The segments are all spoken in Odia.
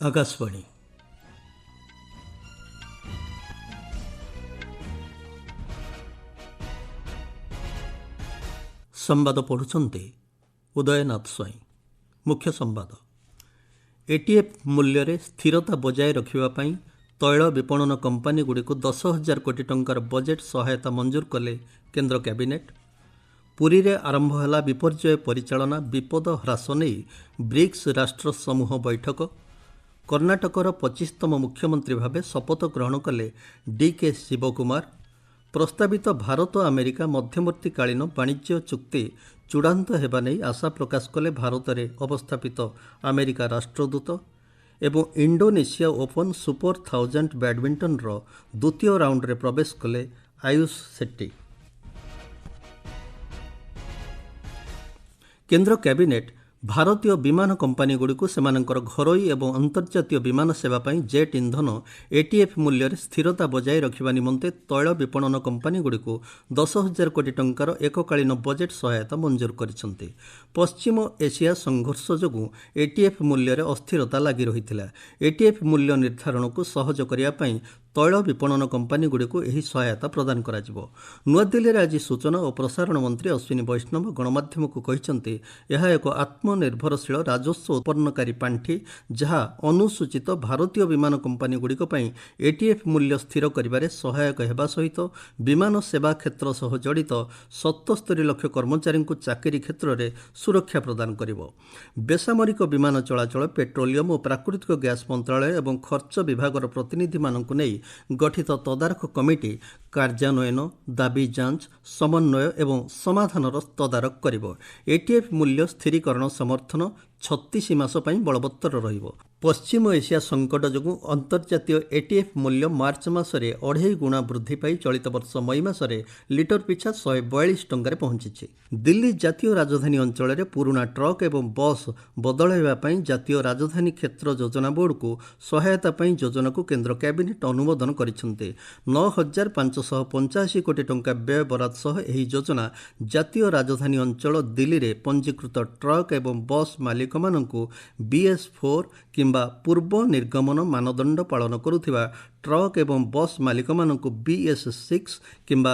आकाशवाणी संवाद पढ़ुंटे उदयनाथ स्वाई। मुख्य संवाद। एटीएफ मूल्य रे स्थिरता बजाय रखिबापी तैल विपणन कंपानी गुड़ी को 10,000 कोटी टंकार बजेट सहायता मंजूर कले केंद्र कैबिनेट। पुरी रे आरंभ है विपर्यय परिचालना विपद ह्रास नहीं ब्रिक्स राष्ट्र समूह बैठक। कर्णाटकर 25तम मुख्यमंत्री भावे शपथ ग्रहण कले डीके शिवकुमार। प्रस्तावित भारत अमेरिका मध्यवर्तीकालीन वाणिज्य चुक्ति चूड़ांत हेबा नहीं आशा प्रकाश कले भारत में अवस्थापित अमेरिका राष्ट्रदूत। एवं इंडोनेशिया ओपन सुपर 1000 बैडमिंटन द्वितीय राउंड रे प्रवेश कले आयुष शेट्टी। केंद्र कैबिनेट भारतीय विमान कंपानी गुड़ी को सेमानंकर घरोई एवं अंतर्जातीय विमान सेवा पाई जेट इंधन एटीएफ मूल्य रे स्थिरता बजाय रखिबा निमंते तैल विपणन कंपानी गुड़ी को 10,000 कोटी टंकार एककालीन बजेट सहायता मंजूर करिसेंते। पश्चिम एशिया संघर्ष जोगु एटीएफ मूल्य रे अस्थिरता लगी रहिथिला। एटीएफ मूल्य निर्धारण को सहज करिया पाई तैल विपणन कंपानी गुड़ी को यही सहायता प्रदान कराजिबो। नुआदिल्ली रे आज सूचना और प्रसारण मंत्री अश्विनी वैष्णव गणमाध्यम को कहिसेंते यह एक आत्मनिर्भरशील राजस्व उत्पन्नकारी पांठी जहाँ अनुसूचित भारतीय विमान कंपानी गुड़िक पई एटीएफ मूल्य स्थिर करिबारे सहायक हेबा सहित विमान सेवा क्षेत्र सह जड़ित 77 लाख कर्मचारी को चाकरी क्षेत्र में सुरक्षा प्रदान करिबो। बेसामरिक विमान चलाचल पेट्रोलियम और प्राकृतिक गैस मंत्रालय एवं खर्च विभागर प्रतिनिधि मानकु नै गठित तदारख कमिटी कार्यान्वयन दाबी जांच समन्वय एवं समाधान तदारख करिबो। एटीएफ मूल्य स्थिरीकरण समर्थन 36 मास पई बलवत्तर रहिबो। पश्चिम एशिया संकट जोगु अंतर्जातीय एटीएफ मूल्य मार्च मासरे 2.5 गुणा वृद्धि पाई चलित वर्ष मई मासरे लिटर पिछा 142 टंकारे पहुंची। दिल्ली जातीय राजधानी अंचल में पुराना ट्रक एवं बस बदलाइबा पई जातीय राजधानी क्षेत्र योजना बोर्ड को सहायता पई योजना को केंद्र कैबिनेट अनुमोदन करिसेंते। 9,585 कोटी टंका व्यय बराद सह एही योजना जातीय राजधानी अंचल दिल्ली रे पंजीकृत ट्रक एवं बस मालिक माननकु BS4 किंबा पूर्व निर्गमन मानदंड पालन करुथिबा ट्रक एवं बस मालिक माननकु BS6 किंबा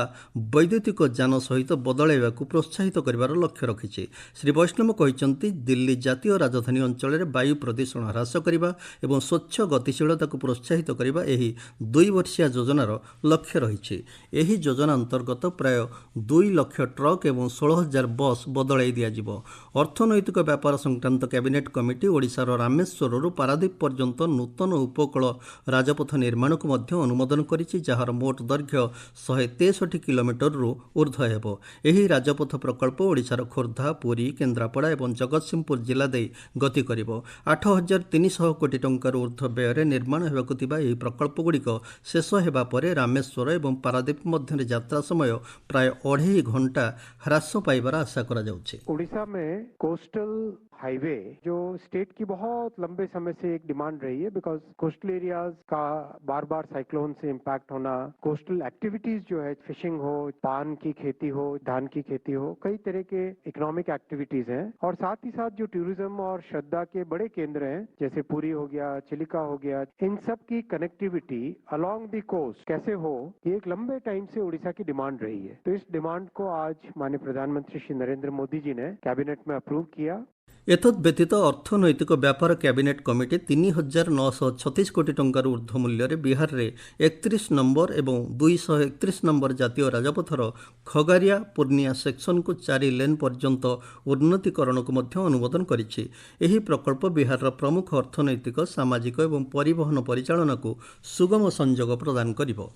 वैद्युतिक जान सहित बदलाइबा को प्रोत्साहित करिवार लक्ष्य रखिछि। श्री वैष्णव कहिसेंति दिल्ली जातीय राजधानी अंचल में वायु प्रदूषण ह्रास करिबा एवं स्वच्छ गतिशीलता को प्रोत्साहित करिबा एही 2 वर्षीय योजनार लक्ष्य रहिछि। एही योजना अंतर्गत प्राय 2 लाख ट्रक एवं 16,000 बस बदलाई दियाजिबो। अर्थनैतिक व्यापार संक्रांत कैबिनेट कमिटी ओडिशार रामेश्वरରୁ पारादीप पर्यंत नूतन उपकूल राजपथ निर्माण को मध्य अनुमोदन करिछि जहार मोट दैर्घ्य 163 किलोमीटर ऊर्ध्व हेबो। एही राजपथ प्रकल्प ओडिशार खोर्धा पुरी केन्द्रापड़ा एवं जगतसिंहपुर जिला दे गति करिबो। 8,300 कोटी टंकार ऊर्ध्व व्यय निर्माण हेबाकु थिबा एही प्रकल्प गुड़िक शेष हेबा परे रामेश्वर एवं पारादीप मध्य यात्रा समय प्राय 2.5 घंटा ह्रास पाइबार आशा करा जाउछि। उड़ीसा में कोस्टल हाईवे जो स्टेट की बहुत लंबे समय से एक डिमांड रही है बिकॉज कोस्टल एरियाज का बार बार साइक्लोन से इम्पैक्ट होना, कोस्टल एक्टिविटीज जो है फिशिंग हो, पान की खेती हो, धान की खेती हो, कई तरह के इकोनॉमिक एक्टिविटीज हैं और साथ ही साथ जो टूरिज्म और श्रद्धा के बड़े केंद्र हैं जैसे पुरी हो गया, चिलिका हो गया, इन सब की कनेक्टिविटी अलोंग द कोस्ट कैसे हो ये एक लंबे टाइम से उड़ीसा की डिमांड रही है। तो इस डिमांड को आज माननीय प्रधानमंत्री श्री नरेंद्र मोदी जी ने कैबिनेट में अप्रूव किया। एतद व्यतीत अर्थनैतिक व्यापार कैबिनेट कमिटी 3,936 कोटी टंकार ऊर्ध्व मूल्य रे बिहार रे 31 नंबर एवं 231 नंबर जातीय राजपथर खगारिया पूर्णिया सेक्शन को 4 लेन पर्यंत उन्नतीकरण को मध्य अनुमोदन करिछि। एही प्रकल्प बिहार प्रमुख अर्थनैतिक सामाजिक एवं परिवहन परिचालन को सुगम संयोग प्रदान करिबो।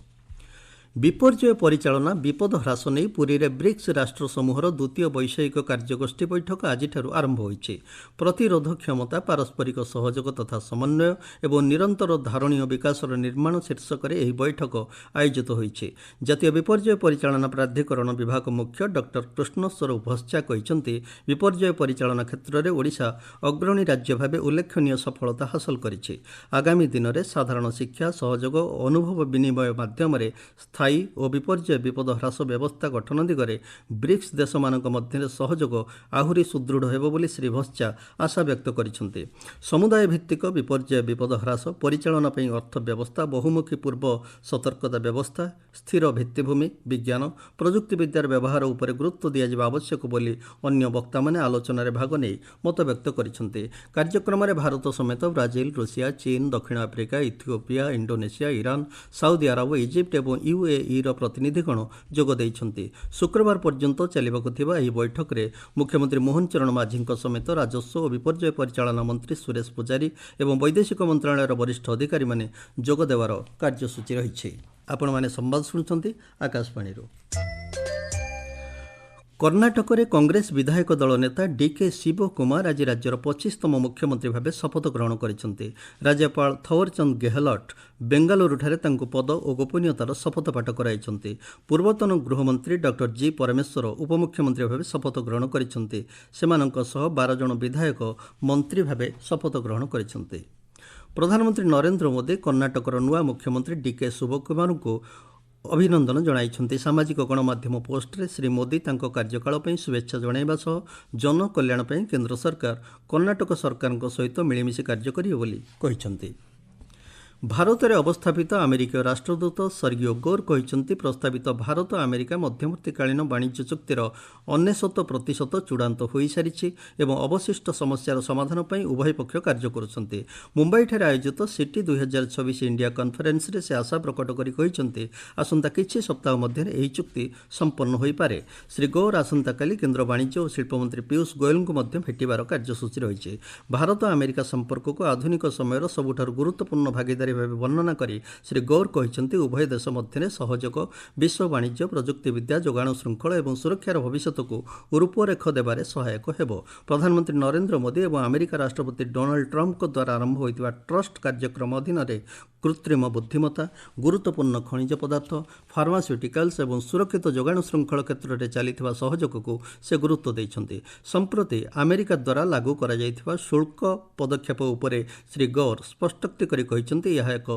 विपर्यय परिचालना विपद ह्रास नहीं पुरी रे ब्रिक्स राष्ट्र समूहर द्वितीय वैषयिक कार्यगोष्ठी बैठक आज आरंभ होइछि। प्रतिरोध क्षमता पारस्परिक सहयोग तथा समन्वय एवं निरंतर धारणीय विकासर निर्माण शीर्षक एही बैठक आयोजित होइछि। जातीय विपर्यय परिचालना प्राधिकरण विभाग मुख्य डॉक्टर कृष्णस्वर भस्चा कहिसेंति विपर्यय परिचालना क्षेत्र में ओडिशा अग्रणी राज्य भाव उल्लेखनीय सफलता हासिल करिछि। आगामी दिन में साधारण शिक्षा सहयोग और अनुभव विनिमय माध्यम ସ୍ଥାୟୀ ଓ ବିପର୍ଯ୍ୟୟ ବିପଦ ହ୍ରାସ ବ୍ୟବସ୍ଥା ଗଠନ ଦିଗରେ ବ୍ରିକ୍ସ ଦେଶମାନଙ୍କ ମଧ୍ୟରେ ସହଯୋଗ ଆହୁରି ସୁଦୃଢ଼ ହେବ ବୋଲି ଶ୍ରୀ ଭସ୍ଚା ଆଶାବ୍ୟକ୍ତ କରିଛନ୍ତି। ସମୁଦାୟ ଭିତ୍ତିକ ବିପର୍ଯ୍ୟୟ ବିପଦ ହ୍ରାସ ପରିଚାଳନା ପାଇଁ ଅର୍ଥ ବ୍ୟବସ୍ଥା, ବହୁମୁଖୀ ପୂର୍ବ ସତର୍କତା ବ୍ୟବସ୍ଥା, ସ୍ଥିର ଭିତ୍ତିଭୂମି, ବିଜ୍ଞାନ, ପ୍ରଯୁକ୍ତିବିଦ୍ୟାର ବ୍ୟବହାର ଉପରେ ଗୁରୁତ୍ୱ ଦିଆଯିବା ଆବଶ୍ୟକ ବୋଲି ଅନ୍ୟ ବକ୍ତାମାନେ ଆଲୋଚନାରେ ଭାଗ ନେଇ ମତବ୍ୟକ୍ତ କରିଛନ୍ତି। କାର୍ଯ୍ୟକ୍ରମରେ ଭାରତ ସମେତ ବ୍ରାଜିଲ, ରୁଷିଆ, ଚୀନ, ଦକ୍ଷିଣ Africa, Ethiopia, Indonesia, Iran, Saudi Arab, Egypt ଏବଂ UAEର ପ୍ରତିନିଧିଗଣ ଯୋଗ ଦେଇଛନ୍ତି। ଶୁକ୍ରବାର ପର୍ଯ୍ୟନ୍ତ ଚାଲିବାକୁ ଥିବା ଏହି ବୈଠକରେ ମୁଖ୍ୟମନ୍ତ୍ରୀ ମୋହନ ଚରଣ ମାଝୀଙ୍କ ସମେତ ରାଜସ୍ୱ ଓ ବିପର୍ଯ୍ୟୟ ପରିଚାଳନା ମନ୍ତ୍ରୀ ସୁରେଶ ପୂଜାରୀ ଏବଂ ବୈଦେଶିକ ମନ୍ତ୍ରଣାଳୟର ବରିଷ୍ଠ ଅଧିକାରୀମାନେ ଯୋଗ ଦେବାର କାର୍ଯ୍ୟସୂଚୀ ରହିଛି। ଆପଣମାନେ ସମ୍ବାଦ ଶୁଣୁଛନ୍ତି ଆକାଶବାଣୀରୁ। କର୍ଣ୍ଣାଟକରେ କଂଗ୍ରେସ ବିଧାୟକ ଦଳ ନେତା ଡିକେ ଶିବକୁମାର ଆଜି ରାଜ୍ୟର 25ତମ ମୁଖ୍ୟମନ୍ତ୍ରୀ ଭାବେ ଶପଥ ଗ୍ରହଣ କରିଛନ୍ତି। ରାଜ୍ୟପାଳ ଥୱରଚନ୍ଦ ଗେହଲଟ ବେଙ୍ଗାଲୁରୁଠାରେ ତାଙ୍କୁ ପଦ ଓ ଗୋପନୀୟତାର ଶପଥପାଠ କରାଇଛନ୍ତି। ପୂର୍ବତନ ଗୃହମନ୍ତ୍ରୀ ଡକ୍ଟର ଜି ପରମେଶ୍ୱର ଉପମୁଖ୍ୟମନ୍ତ୍ରୀ ଭାବେ ଶପଥ ଗ୍ରହଣ କରିଛନ୍ତି। ସେମାନଙ୍କ ସହ 12 ଜଣ ବିଧାୟକ ମନ୍ତ୍ରୀ ଭାବେ ଶପଥ ଗ୍ରହଣ କରିଛନ୍ତି। ପ୍ରଧାନମନ୍ତ୍ରୀ ନରେନ୍ଦ୍ର ମୋଦି କର୍ଣ୍ଣାଟକର ନୂଆ ମୁଖ୍ୟମନ୍ତ୍ରୀ ଡିକେ ଶିବକୁମାରଙ୍କୁ ଅଭିନନ୍ଦନ ଜଣାଇଛନ୍ତି। ସାମାଜିକ ଗଣମାଧ୍ୟମ ପୋଷ୍ଟରେ ଶ୍ରୀ ମୋଦି ତାଙ୍କ କାର୍ଯ୍ୟକାଳ ପାଇଁ ଶୁଭେଚ୍ଛା ଜଣାଇବା ସହ ଜନକଲ୍ୟାଣ ପାଇଁ କେନ୍ଦ୍ର ସରକାର କର୍ଣ୍ଣାଟକ ସରକାରଙ୍କ ସହିତ ମିଳିମିଶି କାର୍ଯ୍ୟ କରିବେ ବୋଲି କହିଛନ୍ତି। ଭାରତରେ ଅବସ୍ଥାପିତ ଆମେରିକୀୟ ରାଷ୍ଟ୍ରଦୂତ ସର୍ଗିଓ ଗୋର୍ କହିଛନ୍ତି, ପ୍ରସ୍ତାବିତ ଭାରତ ଆମେରିକା ମଧ୍ୟବର୍ତ୍ତୀକାଳୀନ ବାଣିଜ୍ୟ ଚୁକ୍ତିର 99% ଚୂଡ଼ାନ୍ତ ହୋଇସାରିଛି ଏବଂ ଅବଶିଷ୍ଟ ସମସ୍ୟାର ସମାଧାନ ପାଇଁ ଉଭୟ ପକ୍ଷ କାର୍ଯ୍ୟ କରୁଛନ୍ତି। ମୁମ୍ବାଇଠାରେ ଆୟୋଜିତ ସିଟି 2026 ଇଣ୍ଡିଆ କନଫରେନ୍ସରେ ସେ ଆଶା ପ୍ରକଟ କରି କହିଛନ୍ତି, ଆସନ୍ତା କିଛି ସପ୍ତାହ ମଧ୍ୟରେ ଏହି ଚୁକ୍ତି ସମ୍ପନ୍ନ ହୋଇପାରେ। ଶ୍ରୀ ଗୋର୍ ଆସନ୍ତାକାଲି କେନ୍ଦ୍ର ବାଣିଜ୍ୟ ଓ ଶିଳ୍ପ ମନ୍ତ୍ରୀ ପୀୟୂଷ ଗୋୟଲଙ୍କୁ ମଧ୍ୟ ଭେଟିବାର କାର୍ଯ୍ୟସୂଚୀ ରହିଛି। ଭାରତ ଆମେରିକା ସମ୍ପର୍କକୁ ଆଧୁନିକ ସମୟର ସବୁଠାରୁ ଗୁରୁତ୍ୱପୂର୍ଣ୍ଣ ଭାଗିଦାରୀ ଭାବେ ବର୍ଣ୍ଣନା କରି ଶ୍ରୀ ଗୌର କହିଛନ୍ତି, ଉଭୟ ଦେଶ ମଧ୍ୟରେ ସହଯୋଗ ବିଶ୍ୱ ବାଣିଜ୍ୟ, ପ୍ରଯୁକ୍ତିବିଦ୍ୟା, ଯୋଗାଣ ଶୃଙ୍ଖଳ ଏବଂ ସୁରକ୍ଷାର ଭବିଷ୍ୟତକୁ ରୂପରେଖ ଦେବାରେ ସହାୟକ ହେବ। ପ୍ରଧାନମନ୍ତ୍ରୀ ନରେନ୍ଦ୍ର ମୋଦି ଏବଂ ଆମେରିକା ରାଷ୍ଟ୍ରପତି ଡୋନାଲ୍ଡ ଟ୍ରମ୍ପଙ୍କ ଦ୍ୱାରା ଆରମ୍ଭ ହୋଇଥିବା ଟ୍ରଷ୍ଟ କାର୍ଯ୍ୟକ୍ରମ ଅଧୀନରେ କୃତ୍ରିମ ବୁଦ୍ଧିମତ୍ତା, ଗୁରୁତ୍ୱପୂର୍ଣ୍ଣ ଖଣିଜ ପଦାର୍ଥ, ଫାର୍ମାସ୍ୟୁଟିକାଲ୍ସ ଏବଂ ସୁରକ୍ଷିତ ଯୋଗାଣ ଶୃଙ୍ଖଳ କ୍ଷେତ୍ରରେ ଚାଲିଥିବା ସହଯୋଗକୁ ସେ ଗୁରୁତ୍ୱ ଦେଇଛନ୍ତି। ସମ୍ପ୍ରତି ଆମେରିକା ଦ୍ୱାରା ଲାଗୁ କରାଯାଇଥିବା ଶୁଳ୍କ ପଦକ୍ଷେପ ଉପରେ ଶ୍ରୀ ଗୌର ସ୍ପଷ୍ଟୋକ୍ତି କରି କହିଛନ୍ତି, ଏହା ଏକ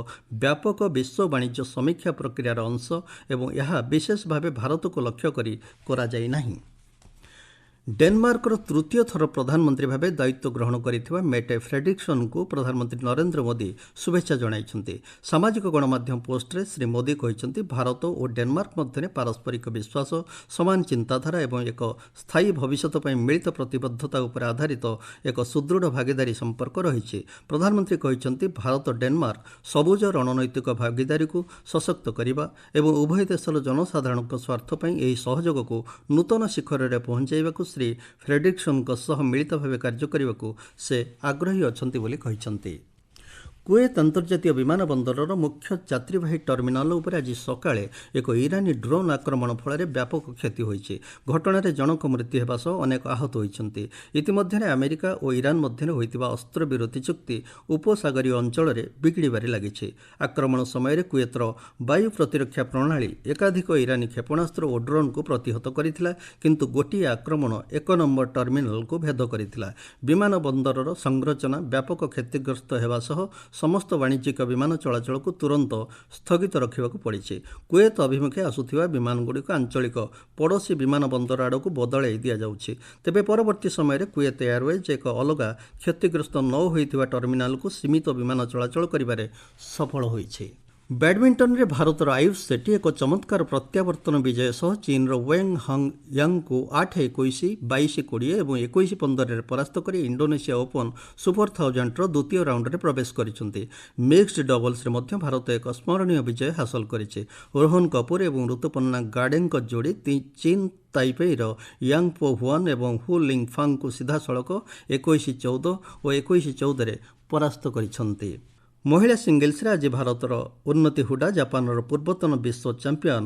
ବ୍ୟାପକ ବିଶ୍ୱ ବାଣିଜ୍ୟ ସମୀକ୍ଷା ପ୍ରକ୍ରିୟାର ଅଂଶ ଏବଂ ଏହା ବିଶେଷ ଭାବେ ଭାରତକୁ ଲକ୍ଷ୍ୟ କରି କରାଯାଇ ନାହିଁ। ଡେନମାର୍କର ତୃତୀୟ ଥର ପ୍ରଧାନମନ୍ତ୍ରୀ ଭାବେ ଦାୟିତ୍ୱ ଗ୍ରହଣ କରିଥିବା ମେଟେ ଫ୍ରେଡରିକ୍ସନ୍ଙ୍କୁ ପ୍ରଧାନମନ୍ତ୍ରୀ ନରେନ୍ଦ୍ର ମୋଦି ଶୁଭେଚ୍ଛା ଜଣାଇଛନ୍ତି। ସାମାଜିକ ଗଣମାଧ୍ୟମ ପୋଷ୍ଟରେ ଶ୍ରୀ ମୋଦି କହିଛନ୍ତି, ଭାରତ ଓ ଡେନମାର୍କ ମଧ୍ୟରେ ପାରସ୍ପରିକ ବିଶ୍ୱାସ, ସମାନ ଚିନ୍ତାଧାରା ଏବଂ ଏକ ସ୍ଥାୟୀ ଭବିଷ୍ୟତ ପାଇଁ ମିଳିତ ପ୍ରତିବଦ୍ଧତା ଉପରେ ଆଧାରିତ ଏକ ସୁଦୃଢ଼ ଭାଗିଦାରୀ ସମ୍ପର୍କ ରହିଛି। ପ୍ରଧାନମନ୍ତ୍ରୀ କହିଛନ୍ତି, ଭାରତ ଡେନମାର୍କ ସବୁଜ ରଣନୈତିକ ଭାଗିଦାରୀକୁ ସଶକ୍ତ କରିବା ଏବଂ ଉଭୟ ଦେଶର ଜନସାଧାରଣଙ୍କ ସ୍ୱାର୍ଥ ପାଇଁ ଏହି ସହଯୋଗକୁ ନୂତନ ଶିଖରରେ ପହଞ୍ଚାଇବାକୁ ଶ୍ରୀ ଫ୍ରେଡରିକ୍ସନ୍ଙ୍କ ସହ ମିଳିତ ଭାବେ କାର୍ଯ୍ୟ କରିବାକୁ ସେ ଆଗ୍ରହୀ ଅଛନ୍ତି ବୋଲି କହିଛନ୍ତି। କୁଏତ୍ ଆନ୍ତର୍ଜାତୀୟ ବିମାନ ବନ୍ଦରର ମୁଖ୍ୟ ଯାତ୍ରୀବାହୀ ଟର୍ମିନାଲ ଉପରେ ଆଜି ସକାଳେ ଏକ ଇରାନୀ ଡ୍ରୋନ୍ ଆକ୍ରମଣ ଫଳରେ ବ୍ୟାପକ କ୍ଷତି ହୋଇଛି। ଘଟଣାରେ ଜଣକ ମୃତ୍ୟୁ ହେବା ସହ ଅନେକ ଆହତ ହୋଇଛନ୍ତି। ଇତିମଧ୍ୟରେ ଆମେରିକା ଓ ଇରାନ ମଧ୍ୟରେ ହୋଇଥିବା ଅସ୍ତ୍ରବିରତି ଚୁକ୍ତି ଉପସାଗରୀୟ ଅଞ୍ଚଳରେ ବିଗିଡ଼ିବାରେ ଲାଗିଛି। ଆକ୍ରମଣ ସମୟରେ କୁଏତ୍ର ବାୟୁ ପ୍ରତିରକ୍ଷା ପ୍ରଣାଳୀ ଏକାଧିକ ଇରାନୀ କ୍ଷେପଣାସ୍ତ୍ର ଓ ଡ୍ରୋନ୍କୁ ପ୍ରତିହତ କରିଥିଲା, କିନ୍ତୁ ଗୋଟିଏ ଆକ୍ରମଣ 1 ନମ୍ବର ଟର୍ମିନାଲକୁ ଭେଦ କରିଥିଲା। ବିମାନ ବନ୍ଦରର ସଂରଚନା ବ୍ୟାପକ କ୍ଷତିଗ୍ରସ୍ତ ହେବା ସହ ସମସ୍ତ ବାଣିଜ୍ୟିକ ବିମାନ ଚଳାଚଳକୁ ତୁରନ୍ତ ସ୍ଥଗିତ ରଖିବାକୁ ପଡ଼ିଛି। କୁଏତ୍ ଅଭିମୁଖେ ଆସୁଥିବା ବିମାନଗୁଡ଼ିକୁ ଆଞ୍ଚଳିକ ପଡ଼ୋଶୀ ବିମାନ ବନ୍ଦର ଆଡ଼କୁ ବଦଳାଇ ଦିଆଯାଉଛି। ତେବେ ପରବର୍ତ୍ତୀ ସମୟରେ କୁଏତ୍ ଏୟାରୱେଜ୍ ଏକ ଅଲଗା କ୍ଷତିଗ୍ରସ୍ତ ନ ହୋଇଥିବା ଟର୍ମିନାଲକୁ ସୀମିତ ବିମାନ ଚଳାଚଳ କରିବାରେ ସଫଳ ହୋଇଛି। ବ୍ୟାଡମିଣ୍ଟନରେ ଭାରତର ଆୟୁଷ ସେଟ୍ଟି ଏକ ଚମତ୍କାର ପ୍ରତ୍ୟାବର୍ତ୍ତନ ବିଜୟ ସହ ଚୀନର ୱେଙ୍ଗ୍ ହଙ୍ଗ୍ ୟାଙ୍ଗ୍ଙ୍କୁ 8-21, 22-20 ଏବଂ 21-15ରେ ପରାସ୍ତ କରି ଇଣ୍ଡୋନେସିଆ ଓପନ୍ ସୁପର 1000ର ଦ୍ୱିତୀୟ ରାଉଣ୍ଡରେ ପ୍ରବେଶ କରିଛନ୍ତି। ମିକ୍ସଡ୍ ଡବଲ୍ସରେ ମଧ୍ୟ ଭାରତ ଏକ ସ୍ମରଣୀୟ ବିଜୟ ହାସଲ କରିଛି। ରୋହନ କପୁର ଏବଂ ଋତୁପର୍ଣ୍ଣା ଗାଡେଙ୍କ ଯୋଡ଼ି ଚୀନ ତାଇପେଇର ୟାଙ୍ଗ୍ ପୋ ହୁଆନ୍ ଏବଂ ହୁ ଲିଙ୍ଗ୍ ଫାଙ୍ଗ୍ଙ୍କୁ ସିଧାସଳଖ 21-14 ଓ 21-14ରେ ପରାସ୍ତ କରିଛନ୍ତି। ମହିଳା ସିଙ୍ଗଲ୍ସରେ ଆଜି ଭାରତର ଉନ୍ନତି ହୁଡା ଜାପାନର ପୂର୍ବତନ ବିଶ୍ୱ ଚାମ୍ପିୟନ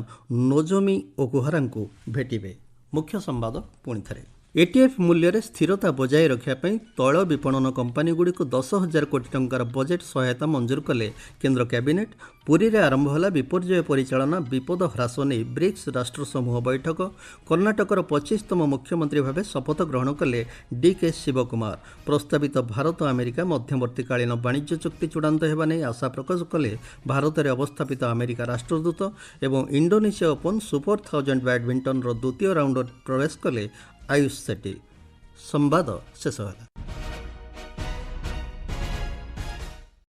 ନୋଜୋମି ଓକୁହାରାଙ୍କୁ ଭେଟିବେ। ମୁଖ୍ୟ ସମ୍ବାଦ ପୁଣିଥରେ। एटीएफ मूल्य स्थिरता बजाय रखापी तैल विपणन कंपानीगुड़िक 10,000 कोटी टंकार बजेट सहायता मंजूर कले केन्द्र कैबिनेट। पुरी रे आरंभ होला विपर्यय परिचालना विपद ह्रास नहीं ब्रिक्स राष्ट्र समूह बैठक। कर्णाटकर 25तम मुख्यमंत्री भाव शपथ ग्रहण कले डीके शिवकुमार। प्रस्तावित भारत अमेरिका मध्यवर्तीकालीन वाणिज्य चुक्ति चूड़ांत हेबा नहीं आशा प्रकाश कले भारत में अवस्थापित अमेरिका राष्ट्रदूत। एवं इंडोनेशिया ओपन सुपर 1000 बैडमिंटन द्वितीय राउंड प्रवेश कले आयुष सेट्टी। संवाद शेष होला।